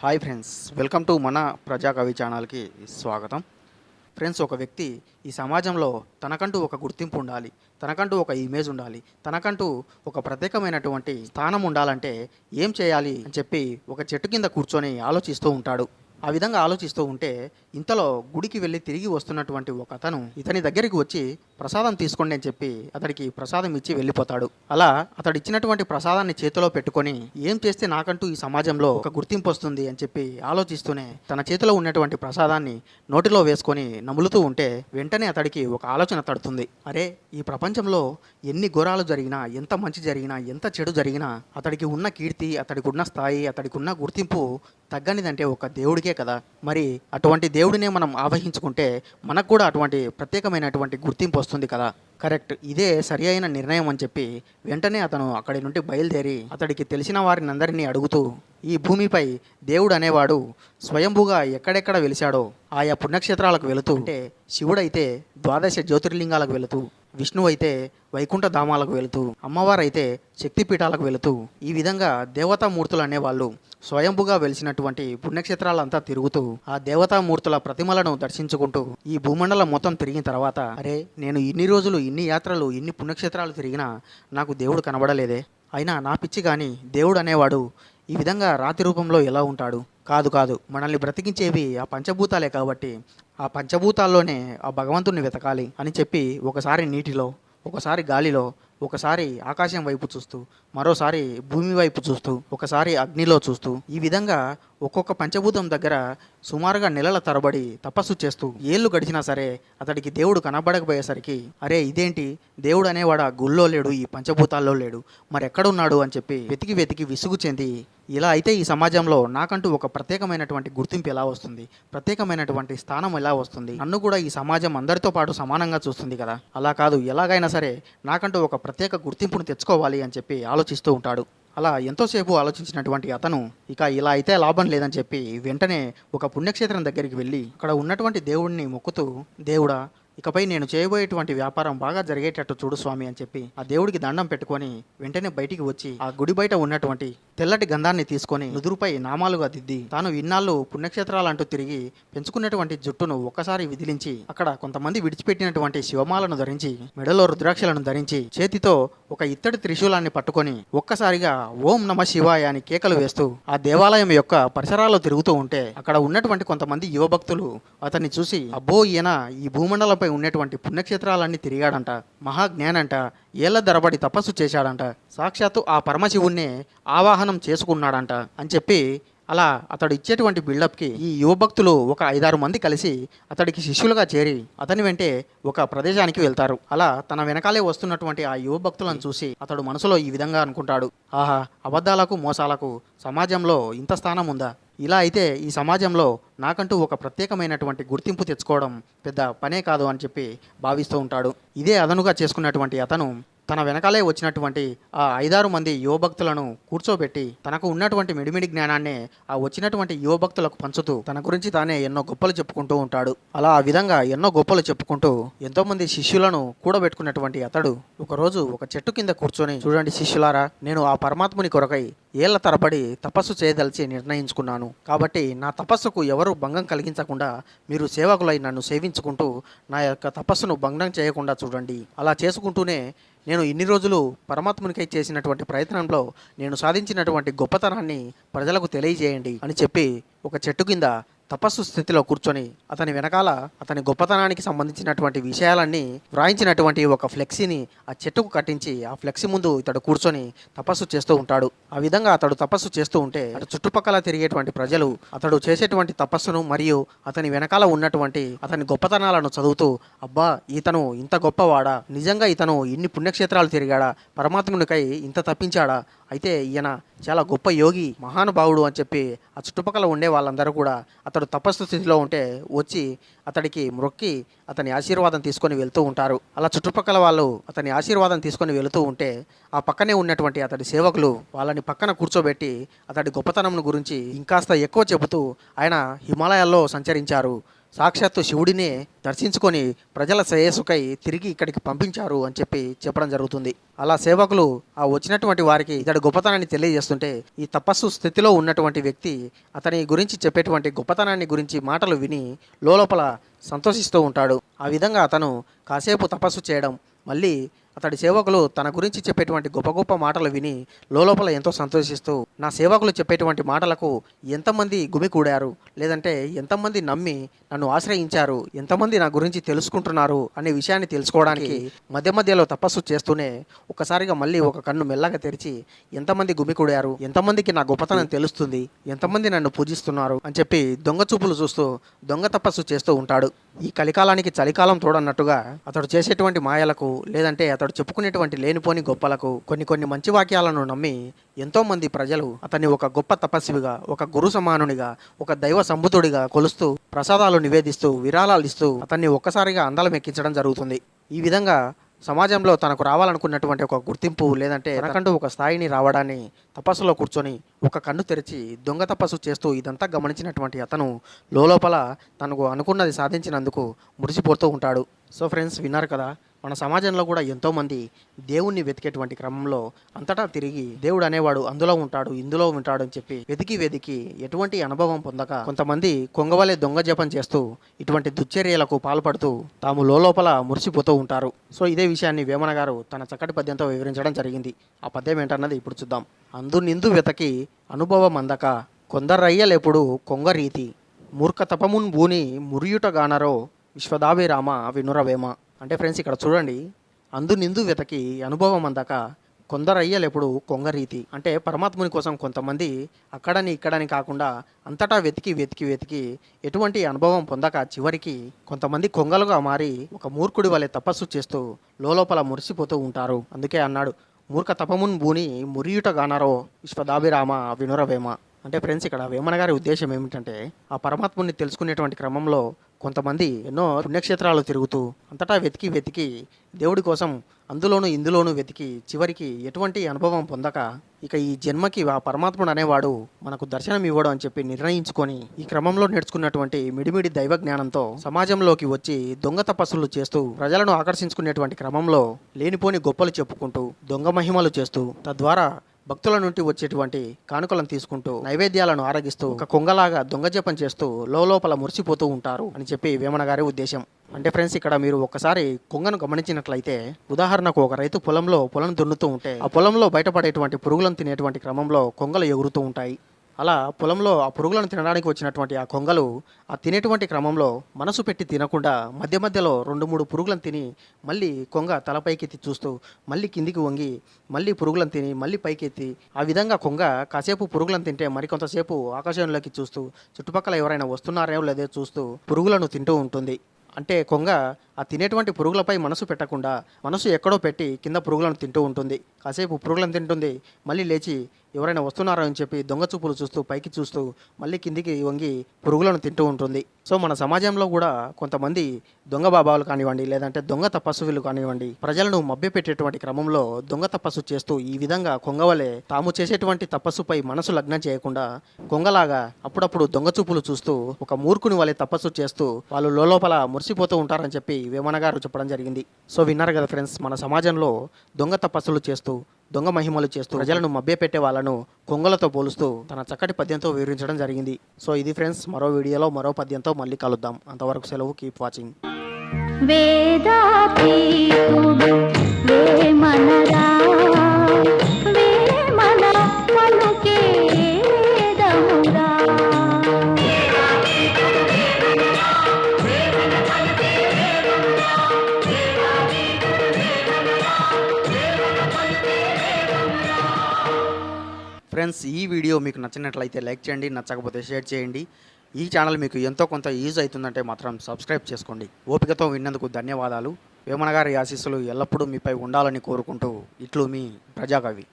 Hi friends, welcome to మన ప్రజా కవి ఛానల్కి స్వాగతం. ఫ్రెండ్స్, ఒక వ్యక్తి ఈ సమాజంలో తనకంటూ ఒక గుర్తింపు ఉండాలి, తనకంటూ ఒక ఇమేజ్ ఉండాలి, తనకంటూ ఒక ప్రత్యేకమైనటువంటి స్థానం ఉండాలంటే ఏం చేయాలి అని చెప్పి ఒక చెట్టు కింద కూర్చొని ఆలోచిస్తూ ఉంటాడు. ఆ విధంగా ఆలోచిస్తూ ఉంటే ఇంతలో గుడికి వెళ్ళి తిరిగి వస్తున్నటువంటి ఒక అతను ఇతని దగ్గరికి వచ్చి ప్రసాదం తీసుకోండి అని చెప్పి అతడికి ప్రసాదం ఇచ్చి వెళ్ళిపోతాడు. అలా అతడు ఇచ్చినటువంటి ప్రసాదాన్ని చేతిలో పెట్టుకొని ఏం చేస్తే నాకంటూ ఈ సమాజంలో ఒక గుర్తింపు వస్తుంది అని చెప్పి ఆలోచిస్తూనే తన చేతిలో ఉన్నటువంటి ప్రసాదాన్ని నోటిలో వేసుకొని నములుతూ ఉంటే వెంటనే అతడికి ఒక ఆలోచన తడుతుంది. అరే, ఈ ప్రపంచంలో ఎన్ని ఘోరాలు జరిగినా, ఎంత మంచి జరిగినా, ఎంత చెడు జరిగినా అతడికి ఉన్న కీర్తి, అతడికి ఉన్న స్థాయి, అతడికి ఉన్న గుర్తింపు తగ్గనిదంటే ఒక దేవుడికే కదా. మరి అటువంటి దేవుడినే మనం ఆవహించుకుంటే మనకు కూడా అటువంటి ప్రత్యేకమైనటువంటి గుర్తింపు వస్తుంది కదా. కరెక్ట్, ఇదే సరి అయిన నిర్ణయం అని చెప్పి వెంటనే అతను అక్కడి నుండి బయలుదేరి అతడికి తెలిసిన వారిని అందరినీ అడుగుతూ ఈ భూమిపై దేవుడు అనేవాడు స్వయంభూగా ఎక్కడెక్కడ వెలిశాడో ఆయా పుణ్యక్షేత్రాలకు వెళుతూ అంటే శివుడైతే ద్వాదశ జ్యోతిర్లింగాలకు వెళుతూ, విష్ణువు అయితే వైకుంఠ ధామాలకు వెళుతూ, అమ్మవారైతే శక్తిపీఠాలకు వెళుతూ ఈ విధంగా దేవతామూర్తులు అనేవాళ్ళు స్వయంభుగా వెలిసినటువంటి పుణ్యక్షేత్రాలంతా తిరుగుతూ ఆ దేవతామూర్తుల ప్రతిమలను దర్శించుకుంటూ ఈ భూమండలం మొత్తం తిరిగిన తర్వాత అరే, నేను ఇన్ని రోజులు ఇన్ని యాత్రలు ఇన్ని పుణ్యక్షేత్రాలు తిరిగినా నాకు దేవుడు కనబడలేదే. అయినా నా పిచ్చి కానీ దేవుడు అనేవాడు ఈ విధంగా రాతి రూపంలో ఎలా ఉంటాడు? కాదు కాదు, మనల్ని బ్రతికించేవి ఆ పంచభూతాలే కాబట్టి ఆ పంచభూతాల్లోనే ఆ భగవంతుని వెతకాలి అని చెప్పి ఒకసారి నీటిలో, ఒకసారి గాలిలో, ఒకసారి ఆకాశం వైపు చూస్తూ, మరోసారి భూమి వైపు చూస్తూ, ఒకసారి అగ్నిలో చూస్తూ ఈ విధంగా ఒక్కొక్క పంచభూతం దగ్గర సుమారుగా నెలల తరబడి తపస్సు చేస్తూ ఏళ్ళు గడిచినా సరే అతడికి దేవుడు కనబడకపోయేసరికి అరే, ఇదేంటి దేవుడు అనేవాడు ఆ గుళ్ళో లేడు, ఈ పంచభూతాల్లో లేడు, మరి ఎక్కడున్నాడు అని చెప్పి వెతికి వెతికి విసుగు చెంది ఇలా అయితే ఈ సమాజంలో నాకంటూ ఒక ప్రత్యేకమైనటువంటి గుర్తింపు ఎలా వస్తుంది, ప్రత్యేకమైనటువంటి స్థానం ఎలా వస్తుంది, నన్ను కూడా ఈ సమాజం అందరితో పాటు సమానంగా చూస్తుంది కదా. అలా కాదు, ఎలాగైనా సరే నాకంటూ ఒక ప్రత్యేక గుర్తింపును తెచ్చుకోవాలి అని చెప్పి ఆలోచిస్తూ ఉంటాడు. అలా ఎంతోసేపు ఆలోచించినటువంటి అతను ఇక ఇలా అయితే లాభం లేదని చెప్పి వెంటనే ఒక పుణ్యక్షేత్రం దగ్గరికి వెళ్ళి అక్కడ ఉన్నటువంటి దేవుడిని మొక్కుతూ, దేవుడా, ఇకపై నేను చేయబోయేటువంటి వ్యాపారం బాగా జరిగేటట్టు చూడు స్వామి అని చెప్పి ఆ దేవుడికి దండం పెట్టుకొని వెంటనే బయటికి వచ్చి ఆ గుడి బయట ఉన్నటువంటి తెల్లటి గంధాన్ని తీసుకొని నుదురుపై నామాలుగా దిద్ది తాను ఇన్నాళ్ళు పుణ్యక్షేత్రాలంటూ తిరిగి పెంచుకున్నటువంటి జుట్టును ఒక్కసారి విదిలించి అక్కడ కొంతమంది విడిచిపెట్టినటువంటి శివమాలను ధరించి మెడలో రుద్రాక్షలను ధరించి చేతితో ఒక ఇత్తడి త్రిశూలాన్ని పట్టుకొని ఒక్కసారిగా ఓం నమ శివాయ అని కేకలు వేస్తూ ఆ దేవాలయం యొక్క పరిసరాల్లో తిరుగుతూ ఉంటే అక్కడ ఉన్నటువంటి కొంతమంది యువభక్తులు అతన్ని చూసి అబ్బో, ఈయన ఈ భూమండలంపై ఉన్నటువంటి పుణ్యక్షేత్రాలన్నీ తిరిగాడంట, మహాజ్ఞానంట, ఏళ్ల ధరబడి తపస్సు చేశాడంట, సాక్షాత్తు ఆ పరమశివుణ్ణే ఆవాహనం చేసుకున్నాడంట అని చెప్పి అలా అతడు ఇచ్చేటువంటి బిల్డప్కి ఈ యువభక్తులు ఒక 5-6 మంది కలిసి అతడికి శిష్యులుగా చేరి అతని వెంటే ఒక ప్రదేశానికి వెళ్తారు. అలా తన వెనకాలే వస్తున్నటువంటి ఆ యువభక్తులను చూసి అతడు మనసులో ఈ విధంగా అనుకుంటాడు, ఆహా, అబద్ధాలకు మోసాలకు సమాజంలో ఇంత స్థానం ఉందా? ఇలా అయితే ఈ సమాజంలో నాకంటూ ఒక ప్రత్యేకమైనటువంటి గుర్తింపు తెచ్చుకోవడం పెద్ద పనే కాదు అని చెప్పి భావిస్తూ ఉంటాడు. ఇదే అదనుగా చేసుకున్నటువంటి అతను తన వెనకాలే వచ్చినటువంటి ఆ 5-6 మంది యువభక్తులను కూర్చోబెట్టి తనకు ఉన్నటువంటి మిడిమిడి జ్ఞానాన్ని ఆ వచ్చినటువంటి యువభక్తులకు పంచుతూ తన గురించి తానే ఎన్నో గొప్పలు చెప్పుకుంటూ ఉంటాడు. అలా ఆ విధంగా ఎన్నో గొప్పలు చెప్పుకుంటూ ఎంతోమంది శిష్యులను కూడబెట్టుకున్నటువంటి అతడు ఒకరోజు ఒక చెట్టు కింద కూర్చొని, చూడండి శిష్యులారా, నేను ఆ పరమాత్ముని కొరకై ఏళ్ల తరబడి తపస్సు చేయదలిచి నిర్ణయించుకున్నాను. కాబట్టి నా తపస్సుకు ఎవరు భంగం కలిగించకుండా మీరు సేవకులై నన్ను సేవించుకుంటూ నా యొక్క తపస్సును భంగం చేయకుండా చూడండి. అలా చేసుకుంటూనే నేను ఇన్ని రోజులు పరమాత్మునికై చేసినటువంటి ప్రయత్నంలో నేను సాధించినటువంటి గొప్పతనాన్ని ప్రజలకు తెలియజేయండి అని చెప్పి ఒక చెట్టు కింద తపస్సు స్థితిలో కూర్చొని అతని వెనకాల అతని గొప్పతనానికి సంబంధించినటువంటి విషయాలన్నీ వ్రాయించినటువంటి ఒక ఫ్లెక్సీని ఆ చెట్టుకు కట్టించి ఆ ఫ్లెక్సీ ముందు ఇతడు కూర్చొని తపస్సు చేస్తూ ఉంటాడు. ఆ విధంగా అతడు తపస్సు చేస్తూ ఉంటే అటు చుట్టుపక్కల తిరిగేటువంటి ప్రజలు అతడు చేసేటువంటి తపస్సును మరియు అతని వెనకాల ఉన్నటువంటి అతని గొప్పతనాలను చదువుతూ, అబ్బా, ఇతను ఇంత గొప్పవాడా, నిజంగా ఇతను ఇన్ని పుణ్యక్షేత్రాలు తిరిగాడా, పరమాత్మునికై ఇంత తప్పించాడా, అయితే ఈయన చాలా గొప్ప యోగి, మహానుభావుడు అని చెప్పి ఆ చుట్టుపక్కల ఉండే వాళ్ళందరూ కూడా అతడు తపస్సు స్థితిలో ఉంటే వచ్చి అతడికి మొక్కి అతని ఆశీర్వాదం తీసుకొని వెళ్తూ ఉంటారు. అలా చుట్టుపక్కల వాళ్ళు అతని ఆశీర్వాదం తీసుకొని వెళుతూ ఉంటే ఆ పక్కనే ఉన్నటువంటి అతడి సేవకులు వాళ్ళని పక్కన కూర్చోబెట్టి అతడి గొప్పతనం గురించి ఇంకాస్త ఎక్కువ చెబుతూ ఆయన హిమాలయాల్లో సంచరించారు, సాక్షాత్తు శివుడినే దర్శించుకొని ప్రజల శ్రేయస్సుకై తిరిగి ఇక్కడికి పంపించారు అని చెప్పి చెప్పడం జరుగుతుంది. అలా సేవకులు ఆ వచ్చినటువంటి వారికి ఇతడి గొప్పతనాన్ని తెలియజేస్తుంటే ఈ తపస్సు స్థితిలో ఉన్నటువంటి వ్యక్తి అతని గురించి చెప్పేటువంటి గొప్పతనాన్ని గురించి మాటలు విని లోపల సంతోషిస్తూ ఉంటాడు. ఆ విధంగా అతను కాసేపు తపస్సు చేయడం, మళ్ళీ అతడి సేవకులు తన గురించి చెప్పేటువంటి గొప్ప గొప్ప మాటలు విని లోపల ఎంతో సంతోషిస్తూ నా సేవకులు చెప్పేటువంటి మాటలకు ఎంతమంది గుమికూడారు, లేదంటే ఎంతమంది నమ్మి నన్ను ఆశ్రయించారు, ఎంతమంది నా గురించి తెలుసుకుంటున్నారు అనే విషయాన్ని తెలుసుకోవడానికి మధ్య మధ్యలో తపస్సు చేస్తూనే ఒక్కసారిగా మళ్ళీ ఒక కన్ను మెల్లగా తెరిచి ఎంతమంది గుమికూడారు, ఎంతమందికి నా గొప్పతనం తెలుస్తుంది, ఎంతమంది నన్ను పూజిస్తున్నారు అని చెప్పి దొంగ చూపులు చూస్తూ దొంగ తపస్సు చేస్తూ ఉంటాడు. ఈ కలికాలానికి చలికాలం తోడన్నట్టుగా అతడు చేసేటువంటి మాయలకు, లేదంటే అతడు చెప్పుకునేటువంటి లేనిపోని గొప్పలకు, కొన్ని మంచి వాక్యాలను నమ్మి ఎంతోమంది ప్రజలు అతన్ని ఒక గొప్ప తపస్విగా, ఒక గురు సమానునిగా, ఒక దైవ సంబుతుడిగా కొలుస్తూ ప్రసాదాలు నివేదిస్తూ విరాళాలు ఇస్తూ అతన్ని ఒక్కసారిగా అందలం ఎక్కించడం జరుగుతుంది. ఈ విధంగా సమాజంలో తనకు రావాలనుకున్నటువంటి ఒక గుర్తింపు, లేదంటే తనకంటూ ఒక స్థాయిని రావడాన్ని తపస్సులో కూర్చొని ఒక కన్ను తెరిచి దొంగ తపస్సు చేస్తూ ఇదంతా గమనించినటువంటి అతను లోపల తనకు అనుకున్నది సాధించినందుకు మురిసిపోతూ ఉంటాడు. సో ఫ్రెండ్స్, విన్నారు కదా, మన సమాజంలో కూడా ఎంతోమంది దేవుణ్ణి వెతికేటువంటి క్రమంలో అంతటా తిరిగి దేవుడు అనేవాడు అందులో ఉంటాడు, ఇందులో ఉంటాడు అని చెప్పి వెతికి ఎటువంటి అనుభవం పొందక కొంతమంది కొంగవలే దొంగ జపం చేస్తూ ఇటువంటి దుశ్చర్యలకు పాల్పడుతూ తాము లోపల మురిసిపోతూ ఉంటారు. సో ఇదే విషయాన్ని వేమన గారు తన చక్కటి పద్యంతో వివరించడం జరిగింది. ఆ పద్యం ఏంటన్నది ఇప్పుడు చూద్దాం. అందు నిందు వెతకి అనుభవం అందక కొందరయ్యలెప్పుడు కొంగరీతి మూర్ఖ తపమున్ భూని మురియుట గానరో విశ్వదాభిరామ వినురవేమ. అంటే ఫ్రెండ్స్, ఇక్కడ చూడండి, అందు నిందు వెతకి అనుభవం అందాక కొందరయ్యలెప్పుడు కొంగరీతి అంటే పరమాత్ముని కోసం కొంతమంది అక్కడని ఇక్కడని కాకుండా అంతటా వెతికి ఎటువంటి అనుభవం పొందక చివరికి కొంతమంది కొంగలుగా మారి ఒక మూర్ఖుడి వలె తపస్సు చేస్తూ లోపల మురిసిపోతూ ఉంటారు. అందుకే అన్నాడు, మూర్ఖ తపమున్ భూని మురియుట గానరో విశ్వదాభిరామ వినురవేమ. అంటే ఫ్రెండ్స్, ఇక్కడ వేమన గారి ఉద్దేశం ఏమిటంటే ఆ పరమాత్ముని తెలుసుకునేటువంటి క్రమంలో కొంతమంది ఎన్నో పుణ్యక్షేత్రాలు తిరుగుతూ అంతటా వెతికి దేవుడి కోసం అందులోనూ ఇందులోనూ వెతికి చివరికి ఎటువంటి అనుభవం పొందక ఇక ఈ జన్మకి ఆ పరమాత్ముడు అనేవాడు మనకు దర్శనం ఇవ్వడం అని చెప్పి నిర్ణయించుకొని ఈ క్రమంలో నేర్చుకున్నటువంటి మిడిమిడి దైవ జ్ఞానంతో సమాజంలోకి వచ్చి దొంగ తపస్సులు చేస్తూ ప్రజలను ఆకర్షించుకునేటువంటి క్రమంలో లేనిపోని గొప్పలు చెప్పుకుంటూ దొంగ మహిమలు చేస్తూ తద్వారా భక్తుల నుండి వచ్చేటువంటి కానుకలను తీసుకుంటూ నైవేద్యాలను ఆరగిస్తూ ఒక కొంగలాగా దొంగ జపం చేస్తూ లోపల మురిసిపోతూ ఉంటారు అని చెప్పి వేమన గారి ఉద్దేశం. అంటే ఫ్రెండ్స్, ఇక్కడ మీరు ఒకసారి కొంగను గమనించినట్లయితే, ఉదాహరణకు ఒక రైతు పొలం దున్నుతూ ఉంటే ఆ పొలంలో బయటపడేటువంటి పురుగులను తినేటువంటి క్రమంలో కొంగలు ఎగురుతూ ఉంటాయి. అలా పొలంలో ఆ పురుగులను తినడానికి వచ్చినటువంటి ఆ కొంగలు ఆ తినేటువంటి క్రమంలో మనసు పెట్టి తినకుండా మధ్య మధ్యలో 2-3 పురుగులను తిని మళ్ళీ కొంగ తలపైకెత్తి చూస్తూ మళ్ళీ కిందికి వంగి మళ్ళీ పురుగులను తిని మళ్ళీ పైకెత్తి ఆ విధంగా కొంగ కాసేపు పురుగులను తింటే మరికొంతసేపు ఆకాశంలోకి చూస్తూ చుట్టుపక్కల ఎవరైనా వస్తున్నారో లేదో చూస్తూ పురుగులను తింటూ ఉంటుంది. అంటే కొంగ ఆ తినేటువంటి పురుగులపై మనసు పెట్టకుండా మనసు ఎక్కడో పెట్టి కింద పురుగులను తింటూ ఉంటుంది. కాసేపు పురుగులను తింటుంది, మళ్ళీ లేచి ఎవరైనా వస్తున్నారో అని చెప్పి దొంగ చూపులు చూస్తూ పైకి చూస్తూ మళ్ళీ కిందికి వంగి పురుగులను తింటూ ఉంటుంది. సో మన సమాజంలో కూడా కొంతమంది దొంగ బాబాలు కానివ్వండి, లేదంటే దొంగ తపస్సులు కానివ్వండి, ప్రజలను మభ్యపెట్టేటువంటి క్రమంలో దొంగ తపస్సు చేస్తూ ఈ విధంగా కొంగవలే తాము చేసేటువంటి తపస్సుపై మనసు లగ్నం చేయకుండా కొంగలాగా అప్పుడప్పుడు దొంగ చూపులు చూస్తూ ఒక మూర్ఖుని వలె తపస్సు చేస్తూ వాళ్ళు లోపల మురిసిపోతూ ఉంటారని చెప్పి వేమన గారు చెప్పడం జరిగింది. సో విన్నారు కదా ఫ్రెండ్స్, మన సమాజంలో దొంగ తపస్సులు చేస్తూ దొంగ మహిమలు చేస్తూ ప్రజలను మభ్యపెట్టే వాళ్ళను కొంగలతో పోలుస్తూ తన చక్కటి పద్యంతో వివరించడం జరిగింది. సో ఇది ఫ్రెండ్స్, మరో వీడియోలో మరో పద్యంతో మళ్ళీ కలుద్దాం. అంతవరకు సెలవు. Keep watching. ఫ్రెండ్స్, ఈ వీడియో మీకు నచ్చినట్లయితే లైక్ చేయండి, నచ్చకపోతే షేర్ చేయండి. ఈ ఛానల్ మీకు ఎంతో కొంత యూజ్ అవుతుందంటే మాత్రం సబ్స్క్రైబ్ చేసుకోండి. ఓపికతో విన్నందుకు ధన్యవాదాలు. వేమన గారి ఆశీస్సులు ఎల్లప్పుడూ మీపై ఉండాలని కోరుకుంటూ ఇట్లు మీ ప్రజాకవి.